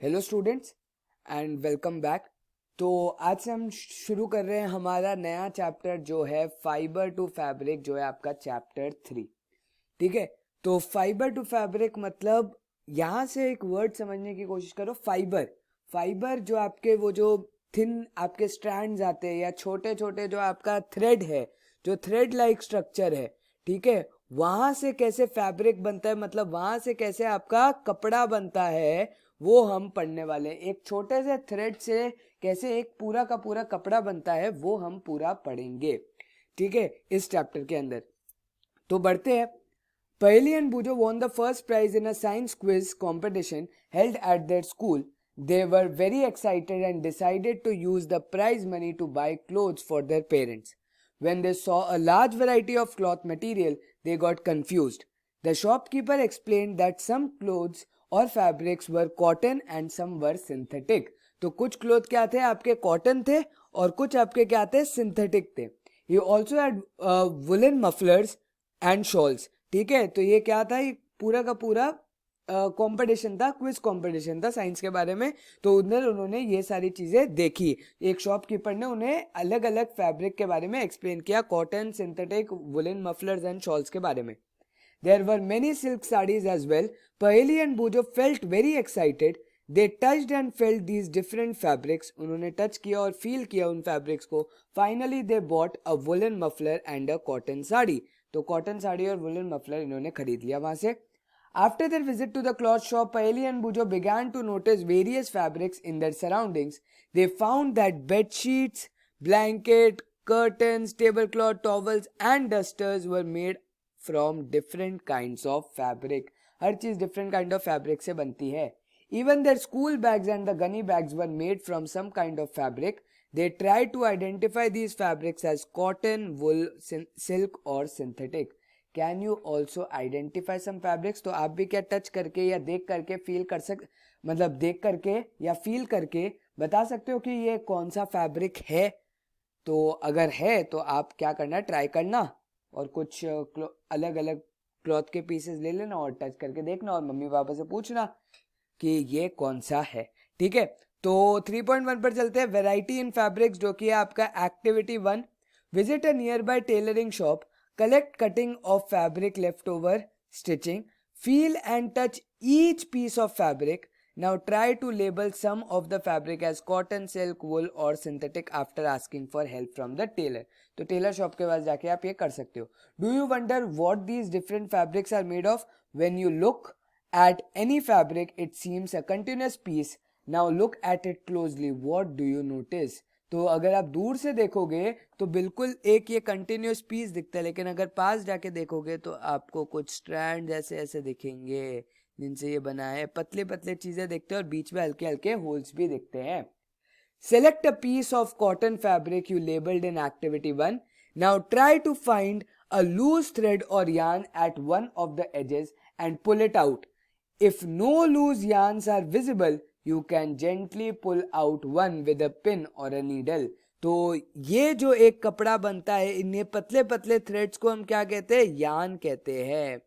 Hello students and welcome back. तो आज से हम शुरू कर रहे हैं हमारा नया चैप्टर जो है फाइबर टू फैब्रिक, जो है आपका चैप्टर 3। ठीक है, तो फाइबर टू फैब्रिक मतलब यहाँ से एक वर्ड समझने की कोशिश करो। फाइबर फाइबर जो आपके वो जो थिन आपके स्ट्रैंड्स आते हैं या छोटे छोटे जो आपका थ्रेड है, जो थ्रेड लाइक स्ट्रक्चर है, ठीक है, वहां से कैसे फैब्रिक बनता है, मतलब वहां से कैसे आपका कपड़ा बनता है, वो हम पढ़ने वाले हैं। एक छोटे से थ्रेड से कैसे एक पूरा का पूरा कपड़ा बनता है वो हम पूरा पढ़ेंगे, ठीक है, इस चैप्टर के अंदर। तो बढ़ते हैं। Paeli and Bujo won the first prize in a science quiz competition held at their school. They were very excited and decided to use the prize money to buy clothes for their parents. When they saw a large variety of cloth material, they got confused. The shopkeeper explained that some clothes or fabrics were cotton and some were synthetic. तो कुछ cloth क्या थे आपके cotton थे और कुछ आपके क्या थे सिंथेटिक थे. He also had woolen mufflers and shawls. ठीक है, तो ये क्या था, ये पूरा का पूरा कंपटीशन था, क्विज कंपटीशन था साइंस के बारे में। तो उधर उन्होंने ये सारी चीजें देखी। एक शॉपकीपर ने उन्हें अलग अलग फैब्रिक के बारे में एक्सप्लेन किया, cotton, synthetic, woollen mufflers and shawls के बारे में। There were many silk sarees as well. Paheli and Bujo felt very excited. They touched and felt these different fabrics. उन्होंने टच किया और फील किया उन फैब्रिक्स को. Finally they bought a woolen muffler and a cotton sari. तो cotton sari और woollen muffler इन्होंने खरीद लिया वहां से. After their visit to the cloth shop, Paheli and Bujo began to notice various fabrics in their surroundings. They found that bed sheets, blanket, curtains, tablecloth, towels and dusters were made from different kinds of fabric. हर चीज different kind of fabric से बनती है. Even their school bags and the gunny bags were made from some kind of fabric. They tried to identify these fabrics as cotton, wool, silk or synthetic. Can you also identify some fabrics? तो आप भी क्या touch करके या देख करके feel कर मतलब देख करके या फील करके बता सकते हो कि ये कौन सा फैब्रिक है? तो अगर है तो आप क्या करना, ट्राई करना और कुछ अलग अलग क्लॉथ के पीसेस ले लेना और टच करके देखना और मम्मी पापा से पूछना कि ये कौन सा है. ठीक है, तो 3.1 पर चलते हैं. वैरायटी इन फैब्रिक्स, जो कि है आपका activity 1. Visit a nearby tailoring shop, collect cutting of fabric left over stitching, feel and touch each piece of fabric. Now try to label some of the fabric as cotton, silk, wool or synthetic after asking for help from the tailor. तो Taylor shop के पास जाके आप ये कर सकते हो. Do you wonder what these different fabrics are made of? When you look at any fabric, it seems a continuous piece. Now look at it closely. What do you notice? तो अगर आप दूर से देखोगे तो बिल्कुल एक ये कंटिन्यूस पीस दिखता है, लेकिन अगर पास जाके देखोगे तो आपको कुछ स्ट्रैंड ऐसे ऐसे दिखेंगे जिनसे ये बना है. पतले पतले चीजें दिखते हैं और बीच में हल्के हल्के होल्स भी दिखते हैं. Select a piece of cotton fabric you labeled in activity 1. Now try to find a loose thread or yarn at one of the edges and pull it out. If no loose yarns are visible, you can gently pull out one with a pin or a needle. तो ये जो एक कपड़ा बनता है, इन्हें पतले पतले थ्रेड्स को हम क्या कहते हैं, यार्न कहते हैं.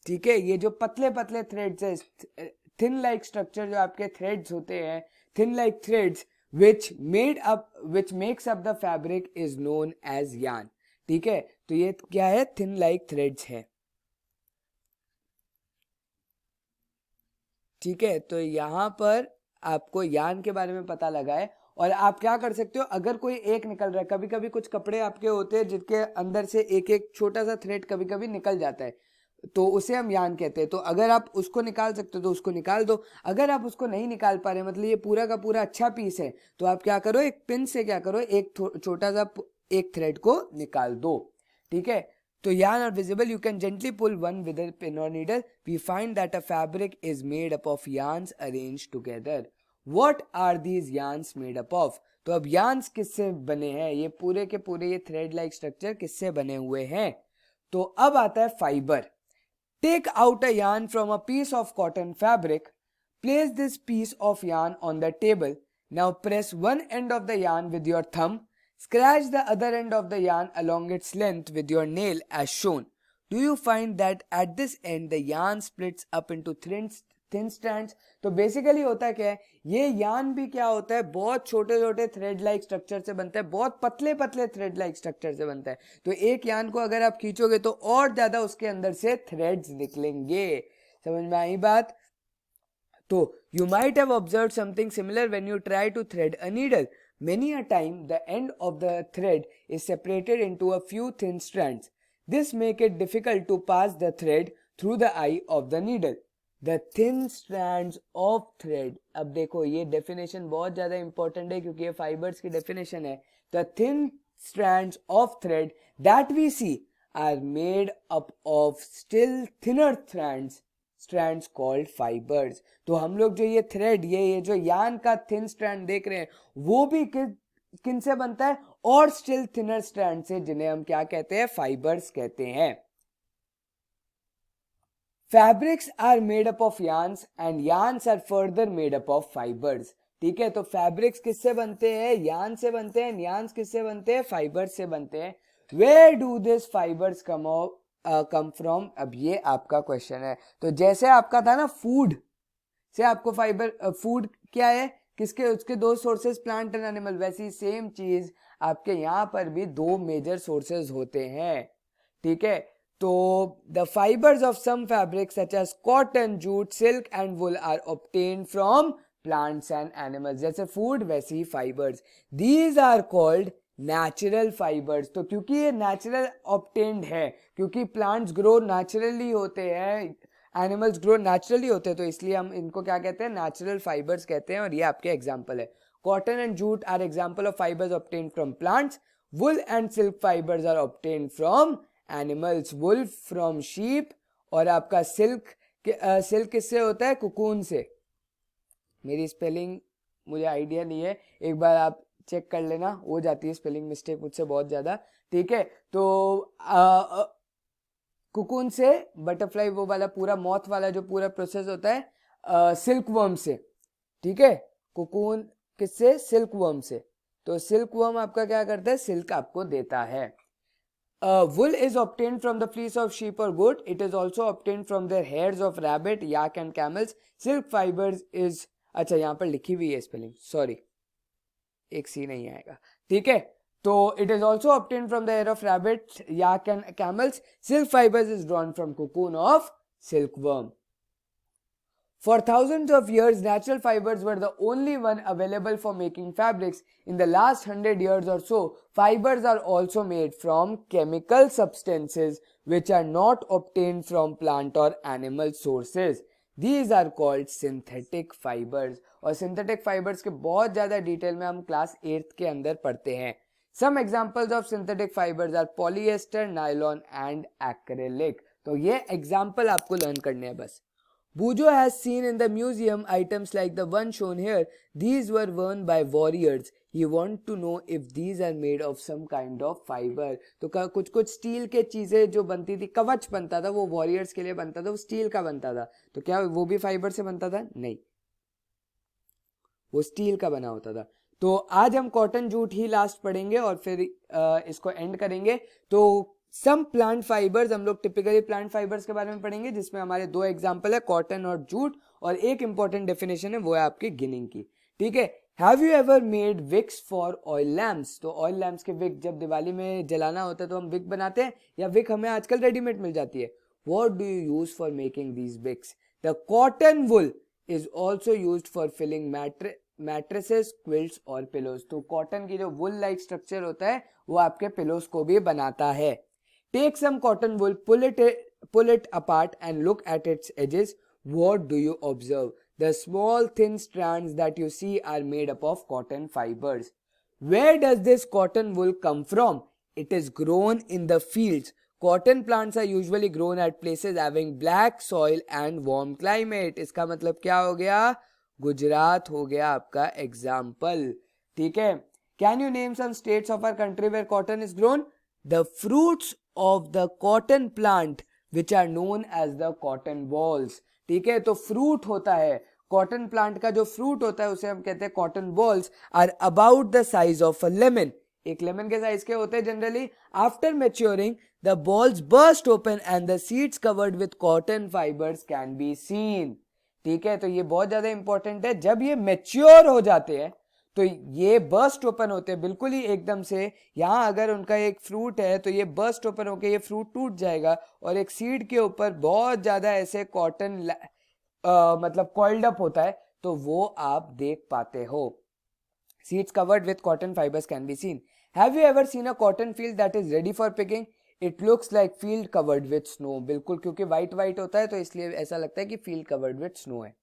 ठीक है, ये जो पतले पतले थ्रेड्स है, थिन लाइक स्ट्रक्चर जो आपके थ्रेड्स होते हैं, thin like threads which makes up the fabric is known as yarn. ठीक है, तो ये क्या है, थिन लाइक थ्रेड्स है. ठीक है, तो यहां पर आपको यार्न के बारे में पता लगा है. और आप क्या कर सकते हो, अगर कोई एक निकल रहा है, कभी कभी कुछ कपड़े आपके होते हैं जिनके अंदर से एक एक छोटा सा थ्रेड कभी कभी निकल जाता है, तो उसे हम यार्न कहते हैं. तो अगर आप उसको निकाल सकते हो तो उसको निकाल दो. अगर आप उसको नहीं निकाल पा रहे, मतलब ये पूरा का पूरा अच्छा पीस है, तो आप क्या करो, एक पिन से क्या करो, एक छोटा सा एक थ्रेड को निकाल दो. ठीक है, तो yarn are visible, you can gently pull one with a pin or needle. We find that a fabric is made up of yarns arranged together. What are these yarns made up of? तो अब yarns किससे बने हैं, ये पूरे के पूरे ये थ्रेड लाइक स्ट्रक्चर किससे बने हुए हैं? तो अब आता है fibre. Take out a yarn from a piece of cotton fabric. Place this piece of yarn on the table. Now press one end of the yarn with your thumb. Scratch the other end of the yarn along its length with your nail as shown. Do you find that at this end the yarn splits up into thin strands. तो basically होता क्या है, ये यान भी क्या होता है, बहुत छोटे छोटे थ्रेड लाइक स्ट्रक्चर से बनता है, बहुत पतले पतले थ्रेड लाइक स्ट्रक्चर से बनता है। तो एक यान को अगर आप खींचोगे तो और ज्यादा उसके अंदर से थ्रेड्स निकलेंगे। समझ में आई बात? तो you might have observed something similar when you try to thread a needle. Many a time the end of the thread is separated into a few thin strands. This make it difficult to pass the thread through the eye of the needle. The thin strands of thread. अब देखो ये definition बहुत ज़्यादा important है क्योंकि ये fibers की definition है. The thin strands of thread that we see are made up of still thinner strands called fibers. तो हम लोग जो ये थ्रेड ये जो यान का थिन स्ट्रैंड देख रहे हैं वो भी किन से बनता है, और स्टिल थिनर स्ट्रैंड से, जिन्हें हम क्या कहते हैं, फाइबर्स कहते हैं। Fabrics are made up of yarns and yarns are further made up of fibres. ठीक है, तो फैब्रिक्स किससे बनते हैं, यार्न से बनते हैं, यार्न्स किससे बनते हैं, फाइबर्स से बनते हैं। Where do this fibres come from, अब ये आपका क्वेश्चन है। तो जैसे आपका था ना फूड से आपको फाइबर, फूड क्या है किसके, उसके दो सोर्सेज प्लांट एंड एनिमल, वैसी सेम चीज आपके यहाँ पर भी दो मेजर सोर्सेज होते हैं। ठीक है, तो the fibres of some fabrics such as cotton, jute, silk and wool are obtained from plants and animals. जैसे फूड वैसे ही fibres, these are called natural fibres. तो क्योंकि ये नेचुरल ऑब्टेन्ड है, क्योंकि प्लांट्स ग्रो नेचुरली होते हैं, एनिमल्स ग्रो नेचुरली होते हैं, तो इसलिए हम इनको क्या कहते हैं, नेचुरल फाइबर्स कहते हैं। और ये आपके एग्जांपल है, cotton and jute are example of fibres obtained from plants, wool and silk fibres are obtained from animals, wool from sheep, और आपका सिल्क किससे होता है, कुकून से। मेरी स्पेलिंग मुझे आइडिया नहीं है, एक बार आप चेक कर लेना, हो जाती है स्पेलिंग मिस्टेक मुझसे बहुत ज्यादा। ठीक है, तो कुकून से, बटरफ्लाई वो वाला पूरा मॉथ वाला जो पूरा प्रोसेस होता है सिल्क वर्म से। ठीक है, कुकून किससे, सिल्क वर्म से। तो सिल्क वर्म आपका क्या करता है, सिल्क आपको देता है। wool is obtained from the fleece of sheep or goat. It is also obtained from the hairs of rabbit, yak and camels. Silk fibers is, अच्छा यहाँ पर लिखी हुई है स्पेलिंग, सॉरी एक सी नहीं आएगा। ठीक है, तो it is also obtained from the hair of rabbit, yak and camels. Silk fibers is drawn from cocoon of silkworm. For thousands of years, natural fibers were the only one available for making fabrics. In the last 100 years or so, fibers are also made from chemical substances which are not obtained from plant or animal sources. These are called synthetic fibers. और synthetic fibers के बहुत ज़्यादा detail में हम class 8th के अंदर पढ़ते हैं। Some examples of synthetic fibers are polyester, nylon and acrylic. तो ये example आपको learn करने हैं बस। Bujo has seen in the museum items like the one shown here. These were worn by warriors. He wants to know if these are made of some kind of fiber. तो कुछ कुछ steel के चीजें जो बनती थी, कवच बनता था वो वॉरियर्स के लिए बनता था, वो स्टील का बनता था। तो क्या वो भी फाइबर से बनता था? नहीं, वो स्टील का बना होता था। तो आज हम कॉटन जूट ही लास्ट पढ़ेंगे और फिर इसको एंड करेंगे। तो सम प्लांट फाइबर्स, हम लोग टिपिकली प्लांट फाइबर्स के बारे में पढ़ेंगे, जिसमें हमारे दो एग्जांपल है, कॉटन और जूट, और एक इंपॉर्टेंट डेफिनेशन है वो है आपकी गिनिंग की। ठीक है, have you ever made wicks for oil lamps? तो ऑयल लैम्प्स के विक जब दिवाली में जलाना होता है तो हम विक बनाते हैं, या विक हमें आजकल रेडीमेड मिल जाती है। What do you use for making these wicks? The cotton wool is also used for filling mattresses, quilts और पिलोज। तो कॉटन की जो वुल लाइक स्ट्रक्चर होता है वो आपके पिलोज को भी बनाता है। Take some cotton wool, pull it apart and look at its edges. What do you observe? The small thin strands that you see are made up of cotton fibers. Where does this cotton wool come from? It is grown in the fields. Cotton plants are usually grown at places having black soil and warm climate. इसका मतलब क्या हो गया? गुजरात हो गया आपका example. ठीक है, Can you name some states of our country where cotton is grown? The fruits of the cotton plant which are known as the cotton balls. ठीक है, तो फ्रूट होता है कॉटन प्लांट का, जो फ्रूट होता है उसे हम कहते हैं cotton balls, are about the size of a lemon. एक लेमन के साइज के होते हैं generally. After maturing the balls burst open and the seeds covered with cotton fibres can be seen. ठीक है, तो ये बहुत ज्यादा इंपॉर्टेंट है। जब ये मेच्योर हो जाते हैं तो ये बर्स्ट ओपन होते हैं बिल्कुल ही एकदम से। यहाँ अगर उनका एक फ्रूट है तो ये बर्स्ट ओपन होकर ये फ्रूट टूट जाएगा और एक सीड के ऊपर बहुत ज्यादा ऐसे कॉटन मतलब कॉइल्ड अप होता है, तो वो आप देख पाते हो। Seeds covered with cotton fibres can be scene. Have you ever seen a cotton field that is ready for picking? It looks like field covered with snow. बिल्कुल, क्योंकि व्हाइट व्हाइट होता है तो इसलिए ऐसा लगता है कि फील्ड कवर्ड विथ स्नो है।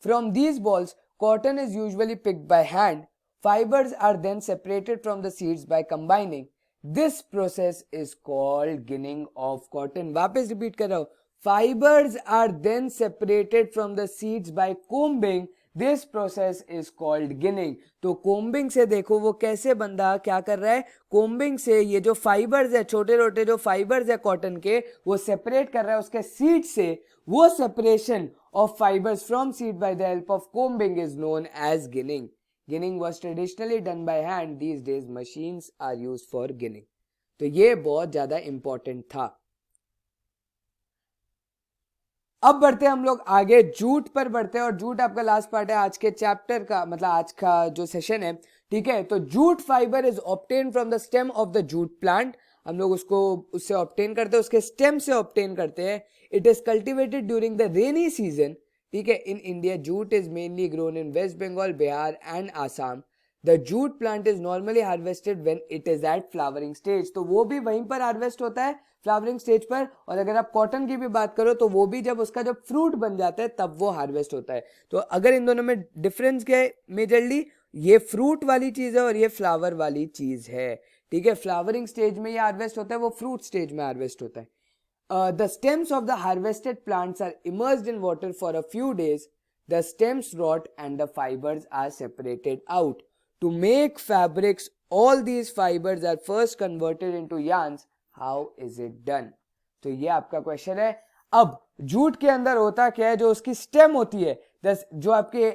From these balls cotton is usually picked by hand. Fibers are then separated from the seeds by combining. This process is called ginning of cotton. वापस रिपीट कर रहा हूं, fibers are then separated from the seeds by combing. This process is called ginning. तो combing से देखो वो कैसे बंदा क्या कर रहा है, कोम्बिंग से ये जो फाइबर्स है, छोटे छोटे जो फाइबर्स है कॉटन के, वो सेपरेट कर रहा है उसके सीड से। वो separation of fibers from seed by the help of combing is known as ginning. Ginning was traditionally done by hand. These days machines are used for ginning. तो ये बहुत ज्यादा इंपॉर्टेंट था। अब बढ़ते हैं हम लोग आगे, जूट पर बढ़ते हैं, और जूट आपका लास्ट पार्ट है आज के चैप्टर का, मतलब आज का जो सेशन है। ठीक है, तो jute fibre is obtain from the stem of the jute plant. हम लोग उसको उससे ऑब्टेन करते हैं, उसके स्टेम से ऑब्टेन करते हैं। It is cultivated during the rainy season. ठीक है, in India jute is mainly grown in West Bengal, Bihar and Assam. The jute plant is normally harvested when it is at flowering stage. तो वो भी वहीं पर हार्वेस्ट होता है, फ्लावरिंग स्टेज पर। और अगर आप कॉटन की भी बात करो तो वो भी जब उसका जब फ्रूट बन जाता है तब वो हार्वेस्ट होता है। तो अगर इन दोनों में डिफरेंस क्या है, मेजरली ये फ्रूट वाली चीज है और ये फ्लावर वाली चीज है। ठीक है, फ्लावरिंग स्टेज में ये हार्वेस्ट होता है, वो फ्रूट स्टेज में हार्वेस्ट होता है। The stems of the harvested plants are immersed in water for a few days. The stems rot and the fibers are separated out. To make fabrics, all these fibers are first converted into yarns. How is it done? तो ये आपका question है। अब jute के अंदर होता क्या है, जो उसकी स्टेम होती है, जो आपके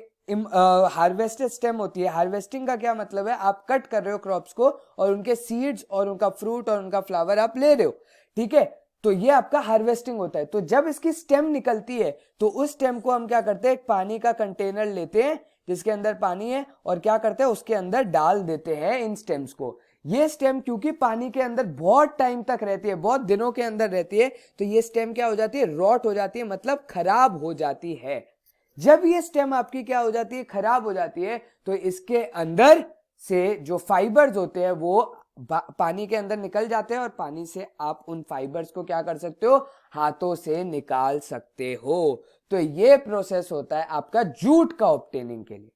हार्वेस्टेड स्टेम होती है। हार्वेस्टिंग का क्या मतलब है, आप कट कर रहे हो क्रॉप्स को और उनके सीड्स और उनका फ्रूट और उनका फ्लावर आप ले रहे हो। ठीक है, तो ये आपका हार्वेस्टिंग होता है। तो जब इसकी स्टेम निकलती है तो उस स्टेम को हम क्या करते हैं, एक पानी का कंटेनर लेते हैं जिसके अंदर पानी है, और क्या करते हैं उसके अंदर डाल देते हैं इन स्टेम्स को। ये स्टेम क्योंकि पानी के अंदर बहुत टाइम तक रहती है, बहुत दिनों के अंदर रहती है, तो ये स्टेम क्या हो जाती है, रॉट हो जाती है, मतलब खराब हो जाती है। जब ये स्टेम आपकी क्या हो जाती है, खराब हो जाती है, तो इसके अंदर से जो फाइबर्स होते हैं वो पानी के अंदर निकल जाते हैं और पानी से आप उन फाइबर्स को क्या कर सकते हो, हाथों से निकाल सकते हो। तो ये प्रोसेस होता है आपका जूट का ऑब्टेनिंग के लिए।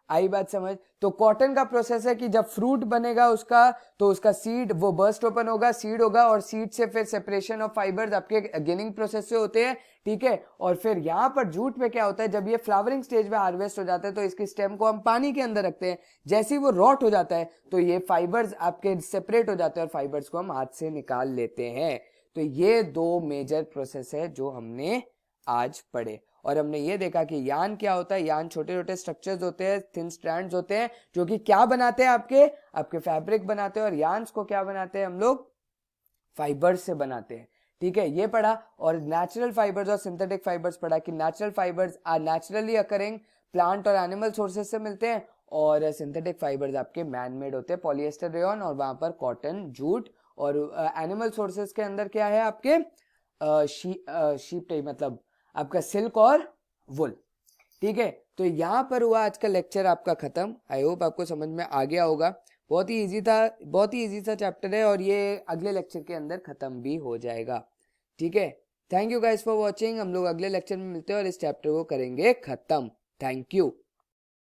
आई बात समझ? तो कॉटन का प्रोसेस है कि जब फ्रूट बनेगा उसका, तो उसका सीड वो बर्स्ट ओपन होगा, सीड होगा, और सीड से फिर सेपरेशन ऑफ फाइबर्स आपके गिनिंग प्रोसेस से होते हैं। ठीक है, और फिर यहाँ पर जूट में क्या होता है, जब ये फ्लावरिंग स्टेज में हार्वेस्ट हो जाता है तो इसकी स्टेम को हम पानी के अंदर रखते हैं। जैसे ही वो रॉट हो जाता है तो ये फाइबर्स आपके सेपरेट हो जाते हैं और फाइबर्स को हम हाथ से निकाल लेते हैं। तो ये दो मेजर प्रोसेस है जो हमने आज पढ़े। और हमने ये देखा कि यान क्या होता है। यान छोटे छोटे स्ट्रक्चर्स होते हैं, थिन स्ट्रैंड्स होते हैं, जो कि क्या बनाते हैं, आपके फैब्रिक बनाते हैं। और यान्स को क्या बनाते हैं हम लोग, फाइबर्स से बनाते हैं। ठीक है, ये पढ़ा। और नेचुरल फाइबर्स और सिंथेटिक फाइबर्स पढ़ा कि natural fibres are naturally occurring, plant और एनिमल सोर्सेज से मिलते हैं, और सिंथेटिक फाइबर्स आपके मैन मेड होते हैं, पॉलिएस्टर रेयन, और वहां पर कॉटन, जूट। और एनिमल सोर्सेज के अंदर क्या है आपके शीप टाइप, मतलब आपका सिल्क और वुल। ठीक है, तो यहाँ पर हुआ आज का लेक्चर आपका खत्म। आई होप आपको समझ में आ गया होगा। बहुत ही इजी था, बहुत ही इजी सा चैप्टर है, और ये अगले लेक्चर के अंदर खत्म भी हो जाएगा। ठीक है, thank you guys for watching. हम लोग अगले लेक्चर में मिलते हैं और इस चैप्टर को करेंगे खत्म। Thank you.